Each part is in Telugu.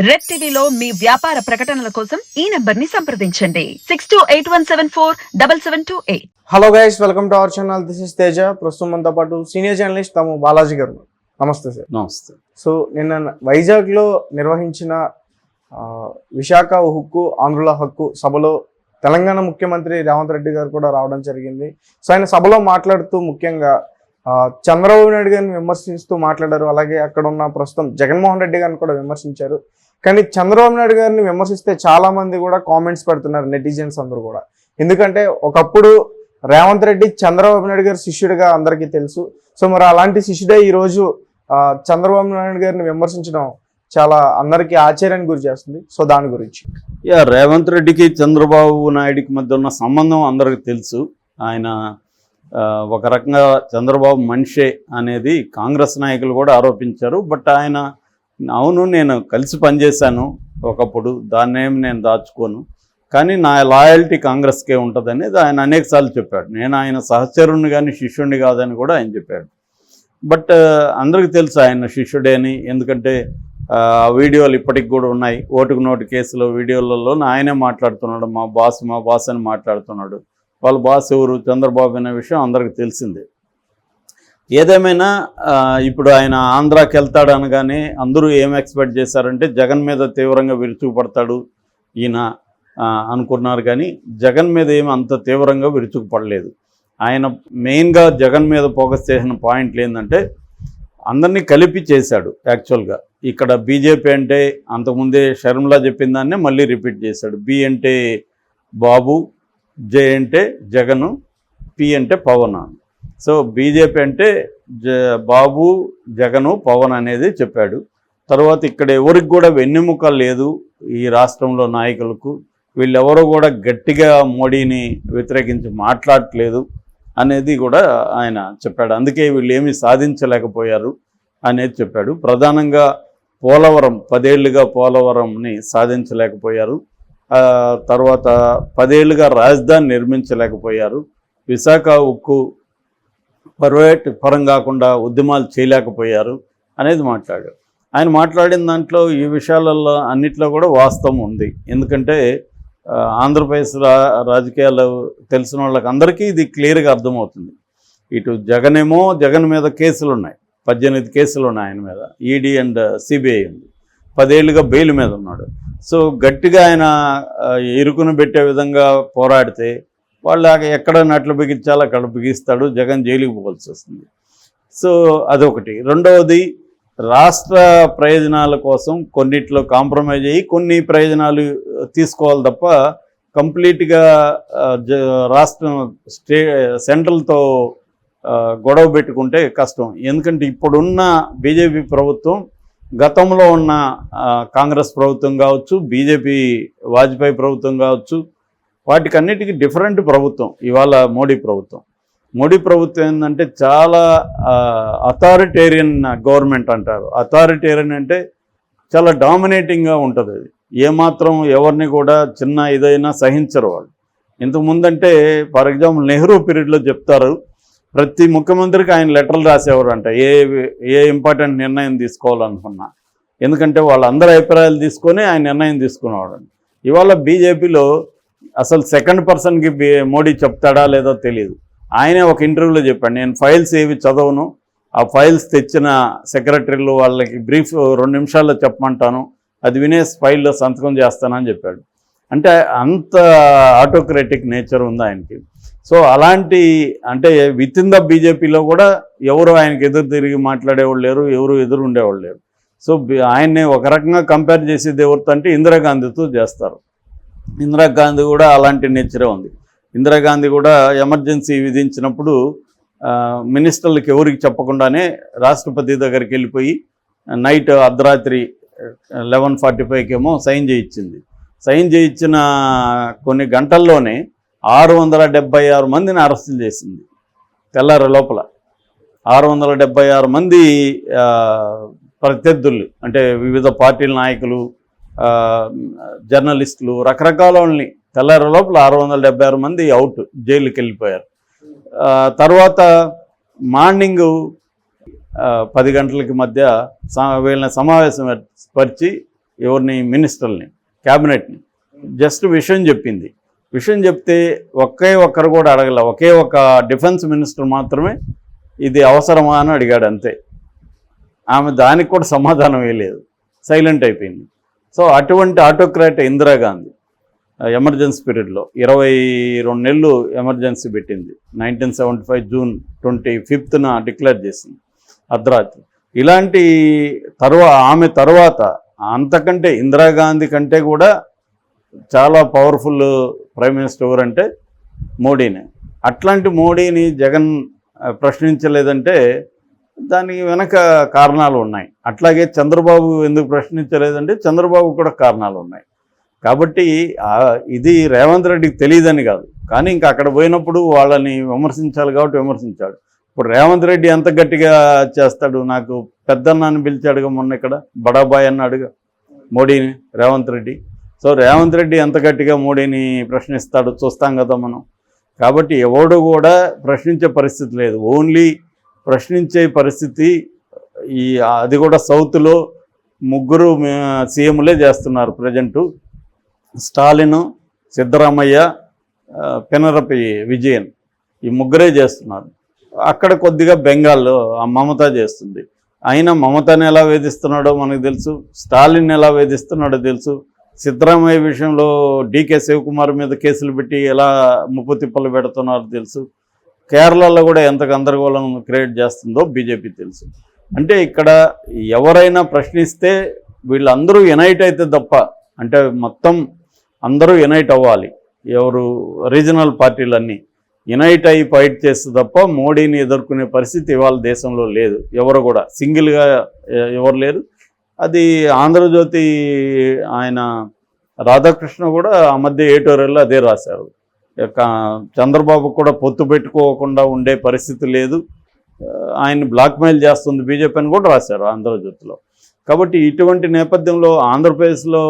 రెడ్ టీవీలో మీ వ్యాపార ప్రకటనల కోసం ఈ నంబర్ ని సంప్రదించండి 6281747728. Hello guys, welcome to our channel. This is Teja. ప్రస్తుతం మనతో పాటు సీనియర్ జర్నలిస్ట్ తాము బాలాజీ గారు. నమస్తే సార్. నమస్తే. సో నిన్న వైజాగ్లో నిర్వహించిన విశాఖ హక్కు ఆంధ్రుల హక్కు సభలో తెలంగాణ ముఖ్యమంత్రి రేవంత్ రెడ్డి గారు కూడా రావడం జరిగింది. సో ఆయన సభలో మాట్లాడుతూ ముఖ్యంగా చంద్రబాబు నాయుడు గారిని విమర్శిస్తూ మాట్లాడారు. అలాగే అక్కడ ఉన్న ప్రస్తుతం జగన్మోహన్ రెడ్డి గారిని కూడా విమర్శించారు. కానీ చంద్రబాబు నాయుడు గారిని విమర్శిస్తే చాలా మంది కూడా కామెంట్స్ పెడుతున్నారు, నెటిజన్స్ అందరూ కూడా. ఎందుకంటే ఒకప్పుడు రేవంత్ రెడ్డి చంద్రబాబు నాయుడు గారి శిష్యుడిగా అందరికీ తెలుసు. సో మరి అలాంటి శిష్యుడే ఈరోజు చంద్రబాబు నాయుడు గారిని విమర్శించడం చాలా అందరికీ ఆశ్చర్యానికి గురి చేస్తుంది. సో దాని గురించి రేవంత్ రెడ్డికి చంద్రబాబు నాయుడికి మధ్య ఉన్న సంబంధం అందరికీ తెలుసు. ఆయన ఒక రకంగా చంద్రబాబు మనిషే అనేది కాంగ్రెస్ నాయకులు కూడా ఆరోపించారు. బట్ ఆయన అవును, నేను కలిసి పనిచేశాను ఒకప్పుడు, దాన్నేం నేను దాచుకోను, కానీ నా లాయల్టీ కాంగ్రెస్కే ఉంటుంది అనేది ఆయన అనేకసార్లు చెప్పాడు. నేను ఆయన సహచరుణ్ణి కానీ శిష్యుడిని కాదని కూడా ఆయన చెప్పాడు. బట్ అందరికీ తెలుసు ఆయన శిష్యుడే అని. ఎందుకంటే వీడియోలు ఇప్పటికి కూడా ఉన్నాయి. ఓటుకు నోటు కేసులో వీడియోలలో ఆయనే మాట్లాడుతున్నాడు, మా బాస్ అని మాట్లాడుతున్నాడు. వాళ్ళ బాస్ ఎవరు, చంద్రబాబు అనే విషయం అందరికీ తెలిసిందే. ఏదేమైనా ఇప్పుడు ఆయన ఆంధ్రాకి వెళ్తాడు అనగానే అందరూ ఏం ఎక్స్పెక్ట్ చేశారంటే జగన్ మీద తీవ్రంగా విరుచుకుపడతాడు ఈయన అనుకున్నారు. కానీ జగన్ మీద ఏమి అంత తీవ్రంగా విరుచుకుపడలేదు. ఆయన మెయిన్గా జగన్ మీద ఫోకస్ చేసిన పాయింట్లు ఏంటంటే అందరినీ కలిపి చేశాడు. యాక్చువల్గా ఇక్కడ బీజేపీ అంటే అంతకుముందే షర్మిలా చెప్పిన దాన్నే మళ్ళీ రిపీట్ చేశాడు. బి అంటే బాబు, జే అంటే జగను, పి అంటే పవన్. సో బీజేపీ అంటే బాబు, జగను, పవన్ అనేది చెప్పాడు. తర్వాత ఇక్కడ ఎవరికి కూడా వెన్నెముక లేదు ఈ రాష్ట్రంలో నాయకులకు. వీళ్ళెవరూ కూడా గట్టిగా మోడీని వ్యతిరేకించి మాట్లాడట్లేదు అనేది కూడా ఆయన చెప్పాడు. అందుకే వీళ్ళు ఏమీ సాధించలేకపోయారు అనేది చెప్పాడు. ప్రధానంగా పోలవరం 10 ఏళ్ళుగా పోలవరంని సాధించలేకపోయారు. తర్వాత 10 ఏళ్ళుగా రాజధాని నిర్మించలేకపోయారు. విశాఖ ఉక్కు ప్రైవేట్ పరం కాకుండా ఉద్యమాలు చేయలేకపోయారు అనేది మాట్లాడారు. ఆయన మాట్లాడిన దాంట్లో ఈ విషయాలలో అన్నిట్లో కూడా వాస్తవం ఉంది. ఎందుకంటే ఆంధ్రప్రదేశ్ రాజకీయాలు తెలిసిన వాళ్ళకి అందరికీ ఇది క్లియర్గా అర్థమవుతుంది. ఇటు జగన్ మీద కేసులు ఉన్నాయి, 18 కేసులు ఉన్నాయి ఆయన మీద. ఈడీ అండ్ సిబిఐ ఉంది. 10 ఏళ్ళుగా బెయిల్ మీద ఉన్నాడు. సో గట్టిగా ఆయన ఇరుకును పెట్టే విధంగా పోరాడితే వాళ్ళు ఎక్కడ నట్లు బిగించాలో అక్కడ బిగిస్తాడు. జగన్ జైలుకి పోవాల్సి వస్తుంది. సో అదొకటి. రెండవది, రాష్ట్ర ప్రయోజనాల కోసం కొన్నిట్లో కాంప్రమైజ్ అయ్యి కొన్ని ప్రయోజనాలు తీసుకోవాలి తప్ప కంప్లీట్గా రాష్ట్రం సెంట్రల్తో గొడవ పెట్టుకుంటే కష్టం. ఎందుకంటే ఇప్పుడున్న బీజేపీ ప్రభుత్వం గతంలో ఉన్న కాంగ్రెస్ ప్రభుత్వం కావచ్చు, బీజేపీ వాజ్పేయి ప్రభుత్వం కావచ్చు, వాటికన్నిటికీ డిఫరెంట్ ప్రభుత్వం ఇవాళ మోడీ ప్రభుత్వం. మోడీ ప్రభుత్వం ఏంటంటే చాలా అథారిటేరియన్ గవర్నమెంట్ అంటారు. అథారిటేరియన్ అంటే చాలా డామినేటింగ్గా ఉంటుంది. అది ఏమాత్రం ఎవరిని కూడా చిన్న ఇదైనా సహించరు వాళ్ళు. ఇంతకుముందంటే ఫర్ ఎగ్జాంపుల్ నెహ్రూ పీరియడ్లో చెప్తారు, ప్రతి ముఖ్యమంత్రికి ఆయన లెటర్లు రాసేవారు అంట ఏ ఇంపార్టెంట్ నిర్ణయం తీసుకోవాలనుకున్నా. ఎందుకంటే వాళ్ళందరి అభిప్రాయాలు తీసుకొని ఆయన నిర్ణయం తీసుకునేవాడు. ఇవాళ బీజేపీలో అసలు సెకండ్ పర్సన్కి మోడీ చెప్తాడా లేదో తెలియదు. ఆయనే ఒక ఇంటర్వ్యూలో చెప్పాడు, నేను ఫైల్స్ ఏవి చదవను, ఆ ఫైల్స్ తెచ్చిన సెక్రటరీలు వాళ్ళకి బ్రీఫ్ 2 నిమిషాల్లో చెప్పమంటాను, అది వినే ఫైల్లో సంతకం చేస్తానని చెప్పాడు. అంటే అంత ఆటోక్రటిక్ నేచర్ ఉంది ఆయనకి. సో అలాంటి అంటే విత్ ఇన్ ద బీజేపీలో కూడా ఎవరు ఆయనకి ఎదురు తిరిగి మాట్లాడేవాళ్ళు లేరు, ఎవరు ఎదురు ఉండేవాళ్ళు లేరు. సో ఆయన్ని ఒక రకంగా కంపేర్ చేసేది ఎవరితో అంటే ఇందిరాగాంధీతో చేస్తారు. ఇందిరాగాంధీ కూడా అలాంటి నేచరే ఉంది. ఇందిరాగాంధీ కూడా ఎమర్జెన్సీ విధించినప్పుడు మినిస్టర్లకు ఎవరికి చెప్పకుండానే రాష్ట్రపతి దగ్గరికి వెళ్ళిపోయి నైట్ అర్ధరాత్రి 11:45 ఏమో సైన్ చేయించింది. సైన్ చేయించిన కొన్ని గంటల్లోనే 676 మందిని అరెస్టులు చేసింది. తెల్లారి లోపల 676 మంది ప్రత్యర్థులు, అంటే వివిధ పార్టీల నాయకులు, జర్నలిస్టులు, రకరకాల వాళ్ళని తెల్లారి లోపల 676 మంది అవుట్, జైలుకి వెళ్ళిపోయారు. తర్వాత మార్నింగ్ 10 గంటలకి మధ్య వీళ్ళని సమావేశం పరిచి ఎవరిని, మినిస్టర్ని, క్యాబినెట్ని. జస్ట్ విషయం చెప్పింది. విషయం చెప్తే ఒక్కరు కూడా అడగల. ఒకే ఒక డిఫెన్స్ మినిస్టర్ మాత్రమే ఇది అవసరమా అని అడిగాడు అంతే. ఆమె దానికి కూడా సమాధానం వేయలేదు, సైలెంట్ అయిపోయింది. సో అటువంటి ఆటోక్రాట్ ఇందిరాగాంధీ ఎమర్జెన్సీ పీరియడ్లో 22 నెలలు ఎమర్జెన్సీ పెట్టింది. 1975 జూన్ 25న డిక్లేర్ చేసింది అర్ధరాత్రి. ఇలాంటి ఆమె తర్వాత అంతకంటే ఇందిరాగాంధీ కంటే కూడా చాలా పవర్ఫుల్ ప్రైమ్ మినిస్టర్ ఎవరంటే మోడీనే. అట్లాంటి మోడీని జగన్ ప్రశ్నించలేదంటే దానికి వెనక కారణాలు ఉన్నాయి. అట్లాగే చంద్రబాబు ఎందుకు ప్రశ్నించలేదంటే చంద్రబాబు కూడా కారణాలు ఉన్నాయి. కాబట్టి ఇది రేవంత్ రెడ్డికి తెలియదని కాదు, కానీ ఇంకా అక్కడ పోయినప్పుడు వాళ్ళని విమర్శించాలి కాబట్టి విమర్శించాడు. ఇప్పుడు రేవంత్ రెడ్డి ఎంత గట్టిగా చేస్తాడు? నాకు పెద్దన్నాన్ని పిలిచాడుగా మొన్న, ఇక్కడ బడాబాయ్ అన్నాడుగా మోడీని రేవంత్ రెడ్డి. సో రేవంత్ రెడ్డి ఎంత గట్టిగా మోడీని ప్రశ్నిస్తాడో చూస్తాం కదా మనం. కాబట్టి ఎవడు కూడా ప్రశ్నించే పరిస్థితి లేదు. ఓన్లీ ప్రశ్నించే పరిస్థితి అది కూడా సౌత్లో 3 సీఎంలే చేస్తున్నారు ప్రజెంటు. స్టాలిన్, సిద్ధరామయ్య, పినరపి విజయన్, ఈ 3 చేస్తున్నారు. అక్కడ కొద్దిగా బెంగాల్లో మమత చేస్తుంది. అయినా మమతని ఎలా వేధిస్తున్నాడో మనకు తెలుసు, స్టాలిన్ ఎలా వేధిస్తున్నాడో తెలుసు. సిద్ధరామయ్య విషయంలో డీకే శివకుమార్ మీద కేసులు పెట్టి ఎలా ముప్పు తిప్పలు పెడుతున్నారో తెలుసు. కేరళలో కూడా ఎంత గందరగోళం క్రియేట్ చేస్తుందో బీజేపీ తెలుసు. అంటే ఇక్కడ ఎవరైనా ప్రశ్నిస్తే వీళ్ళందరూ యునైట్ అయితే తప్ప, అంటే మొత్తం అందరూ యునైట్ అవ్వాలి. ఎవరు రీజనల్ పార్టీలన్నీ యునైట్ అయ్యి ఫైట్ చేస్తే తప్ప మోడీని ఎదుర్కొనే పరిస్థితి ఇవాళ దేశంలో లేదు. ఎవరు కూడా సింగిల్గా ఎవరు లేరు. అది ఆంధ్రజ్యోతి ఆయన రాధాకృష్ణ కూడా ఆ మధ్య ఏటోరెల్లో అదే రాశారు. చంద్రబాబు కూడా పొత్తు పెట్టుకోకుండా ఉండే పరిస్థితి లేదు, ఆయన బ్లాక్మెయిల్ చేస్తుంది బీజేపీ అని కూడా రాశారు ఆంధ్రజ్యోతిలో. కాబట్టి ఇటువంటి నేపథ్యంలో ఆంధ్రప్రదేశ్లో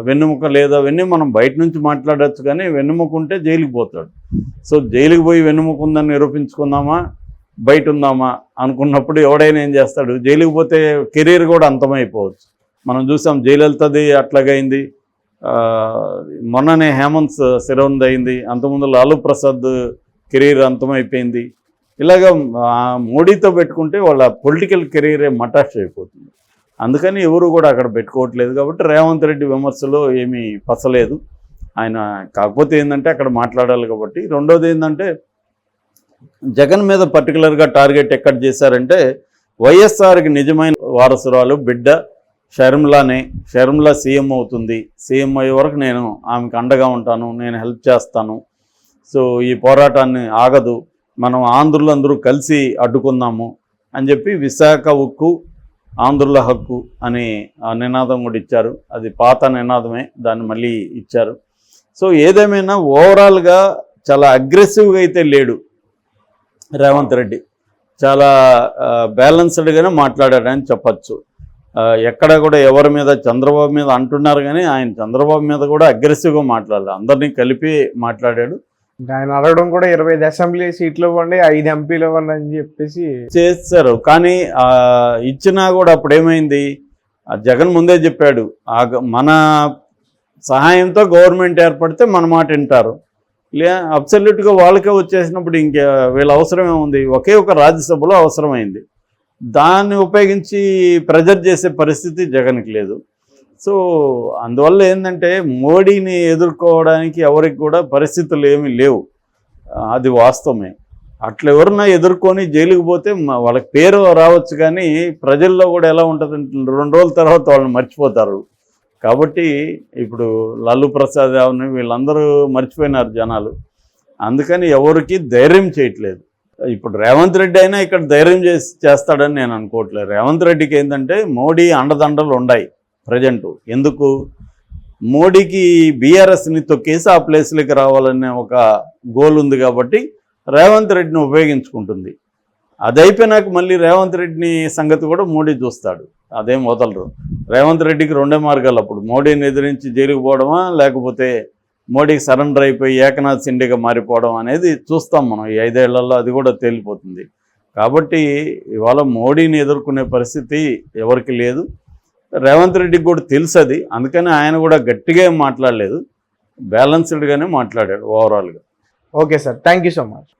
వెన్నెముక లేదా అవన్నీ మనం బయట నుంచి మాట్లాడచ్చు, కానీ వెన్నెముక ఉంటే జైలుకి పోతాడు. సో జైలుకి పోయి వెన్నెముక ఉందని నిరూపించుకుందామా, బయట ఉందామా అనుకున్నప్పుడు ఎవడైనా ఏం చేస్తాడు? జైలుకి పోతే కెరీర్ కూడా అంతమైపోవచ్చు. మనం చూసాం జయలలితది అట్లాగైంది, మొన్ననే హేమంత్ శిరోన్ది అయింది, అంతకుముందు లాలూ ప్రసాద్ కెరీర్ అంతమైపోయింది. ఇలాగ మోడీతో పెట్టుకుంటే వాళ్ళ పొలిటికల్ కెరీరే మటాష్ అయిపోతుంది. అందుకని ఎవరు కూడా అక్కడ పెట్టుకోవట్లేదు. కాబట్టి రేవంత్ రెడ్డి విమర్శలో ఏమీ పసలేదు ఆయన. కాకపోతే ఏంటంటే అక్కడ మాట్లాడాలి కాబట్టి. రెండోది ఏంటంటే జగన్ మీద పర్టికులర్గా టార్గెట్ ఎక్కడ చేశారంటే వైఎస్ఆర్కి నిజమైన వారసురాలు బిడ్డ షర్మిలానే. షర్మిల సీఎం అవుతుంది, సీఎం అయ్యే వరకు నేను ఆమెకు అండగా ఉంటాను, నేను హెల్ప్ చేస్తాను. సో ఈ పోరాటాన్ని ఆగదు, మనం ఆంధ్రులందరూ కలిసి అడ్డుకుందాము అని చెప్పి విశాఖ ఉక్కు ఆంధ్రుల హక్కు అని ఆ నినాదం కూడా ఇచ్చారు. అది పాత నినాదమే, దాన్ని మళ్ళీ ఇచ్చారు. సో ఏదేమైనా ఓవరాల్గా చాలా అగ్రెసివ్గా అయితే లేడు రేవంత్ రెడ్డి, చాలా బ్యాలెన్స్డ్గానే మాట్లాడాడని చెప్పచ్చు. ఎక్కడ కూడా ఎవరి మీద, చంద్రబాబు మీద అంటున్నారు కానీ ఆయన చంద్రబాబు మీద కూడా అగ్రెసివ్గా మాట్లాడాలి, అందరినీ కలిపి మాట్లాడాడు. ఆయన అడగడం కూడా 25 అసెంబ్లీ సీట్లు ఇవ్వండి, 5 ఎంపీలు ఇవ్వండి అని చెప్పేసి చేశారు. కానీ ఇచ్చినా కూడా అప్పుడు ఏమైంది, జగన్ ముందే చెప్పాడు మన సహాయంతో గవర్నమెంట్ ఏర్పడితే మన మాట వింటారు, అబ్సల్యూట్గా వాళ్ళకే వచ్చేసినప్పుడు ఇంకా వీళ్ళ అవసరం ఏముంది? ఒకే ఒక రాజ్యసభలో అవసరమైంది, దాన్ని ఉపయోగించి ప్రెజర్ చేసే పరిస్థితి జగన్కి లేదు. సో అందువల్ల ఏంటంటే మోడీని ఎదుర్కోవడానికి ఎవరికి కూడా పరిస్థితులు ఏమీ లేవు, అది వాస్తవమే. అట్లా ఎవరన్నా ఎదుర్కొని జైలుకి పోతే వాళ్ళకి పేరు రావచ్చు, కానీ ప్రజల్లో కూడా ఎలా ఉంటుంది, 2 రోజుల తర్వాత వాళ్ళని మర్చిపోతారు. కాబట్టి ఇప్పుడు లాలూ ప్రసాద్ అవన్నీ వీళ్ళందరూ మర్చిపోయినారు జనాలు. అందుకని ఎవరికి ధైర్యం చేయట్లేదు. ఇప్పుడు రేవంత్ రెడ్డి అయినా ఇక్కడ ధైర్యం చేస్తాడని నేను అనుకోవట్లేదు. రేవంత్ రెడ్డికి ఏంటంటే మోడీ అండదండలు ఉన్నాయి ప్రజెంటు. ఎందుకు? మోడీకి బీఆర్ఎస్ని తొక్కేసి ఆ ప్లేస్లోకి రావాలనే ఒక గోల్ ఉంది కాబట్టి రేవంత్ రెడ్డిని ఉపయోగించుకుంటుంది. అది అయిపోయినాక మళ్ళీ రేవంత్ రెడ్డిని సంగతి కూడా మోడీ చూస్తాడు, అదేం వదలరు. రేవంత్ రెడ్డికి 2 మార్గాలు, అప్పుడు మోడీని ఎదిరించి జైలుకు పోవడమా, లేకపోతే మోడీకి సరెండర్ అయిపోయి ఏకనాథ్ సిండేగా మారిపోవడం అనేది చూస్తాం మనం ఈ 5 ఏళ్లలో, అది కూడా తేలిపోతుంది. కాబట్టి ఇవాళ మోడీని ఎదుర్కొనే పరిస్థితి ఎవరికి లేదు. రేవంత్ రెడ్డికి కూడా తెలుసు అది, అందుకని ఆయన కూడా గట్టిగా ఏం మాట్లాడలేదు, బ్యాలెన్స్డ్గానే మాట్లాడాడు ఓవరాల్గా. Okay sir, thank you so much.